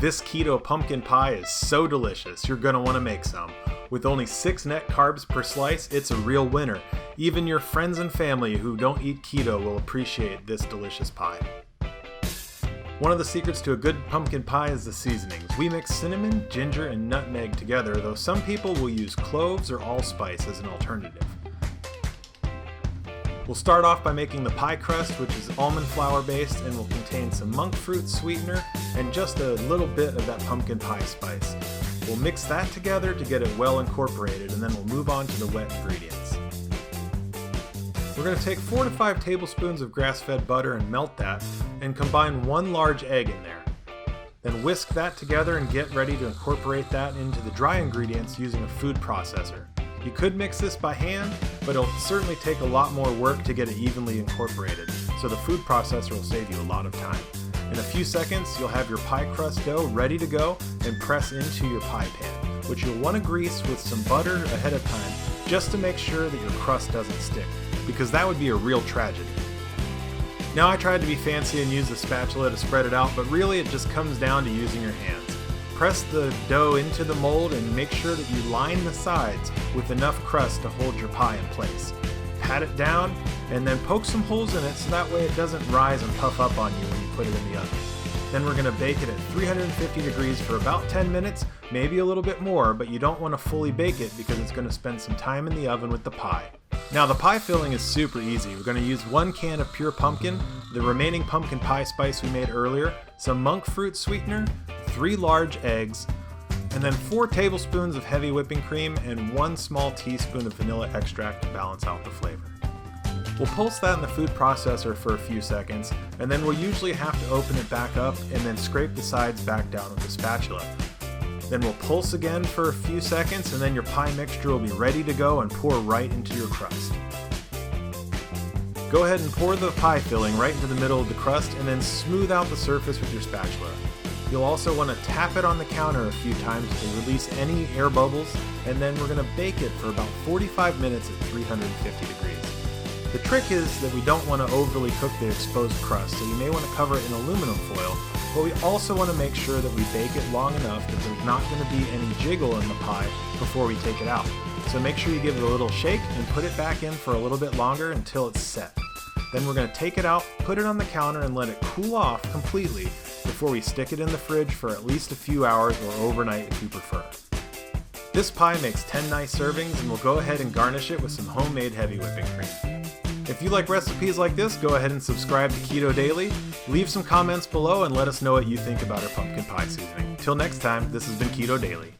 This keto pumpkin pie is so delicious, you're going to want to make some. With only 6 net carbs per slice, it's a real winner. Even your friends and family who don't eat keto will appreciate this delicious pie. One of the secrets to a good pumpkin pie is the seasonings. We mix cinnamon, ginger, and nutmeg together, though some people will use cloves or allspice as an alternative. We'll start off by making the pie crust, which is almond flour based and will contain some Monkfruit Sweetener and just a little bit of that pumpkin pie spice. We'll mix that together to get it well incorporated, and then we'll move on to the wet ingredients. We're going to take 4 to 5 tablespoons of grass-fed butter and melt that, and combine 1 large egg in there. Then whisk that together and get ready to incorporate that into the dry ingredients using a food processor. You could mix this by hand, but it'll certainly take a lot more work to get it evenly incorporated, so the food processor will save you a lot of time. In a few seconds, you'll have your pie crust dough ready to go and press into your pie pan, which you'll want to grease with some butter ahead of time just to make sure that your crust doesn't stick, because that would be a real tragedy. Now I tried to be fancy and use a spatula to spread it out, but really it just comes down to using your hands. Press the dough into the mold and make sure that you line the sides with enough crust to hold your pie in place. Pat it down and then poke some holes in it so that way it doesn't rise and puff up on you when you put it in the oven. Then we're going to bake it at 350 degrees for about 10 minutes, maybe a little bit more, but you don't want to fully bake it because it's going to spend some time in the oven with the pie. Now the pie filling is super easy. We're going to use 1 can of pure pumpkin, the remaining pumpkin pie spice we made earlier, some Monkfruit Sweetener, 3 large eggs, and then 4 tablespoons of heavy whipping cream and 1 small teaspoon of vanilla extract to balance out the flavor. We'll pulse that in the food processor for a few seconds, and then we'll usually have to open it back up and then scrape the sides back down with a spatula. Then we'll pulse again for a few seconds, and then your pie mixture will be ready to go and pour right into your crust. Go ahead and pour the pie filling right into the middle of the crust and then smooth out the surface with your spatula. You'll also want to tap it on the counter a few times to release any air bubbles, and then we're going to bake it for about 45 minutes at 350 degrees. The trick is that we don't want to overly cook the exposed crust, so you may want to cover it in aluminum foil, but we also want to make sure that we bake it long enough that there's not going to be any jiggle in the pie before we take it out. So make sure you give it a little shake and put it back in for a little bit longer until it's set. Then we're going to take it out, put it on the counter, and let it cool off completely before we stick it in the fridge for at least a few hours or overnight if you prefer. This pie makes 10 nice servings, and we'll go ahead and garnish it with some homemade heavy whipping cream. If you like recipes like this, go ahead and subscribe to Keto Daily. Leave some comments below and let us know what you think about our pumpkin pie seasoning. Till next time, this has been Keto Daily.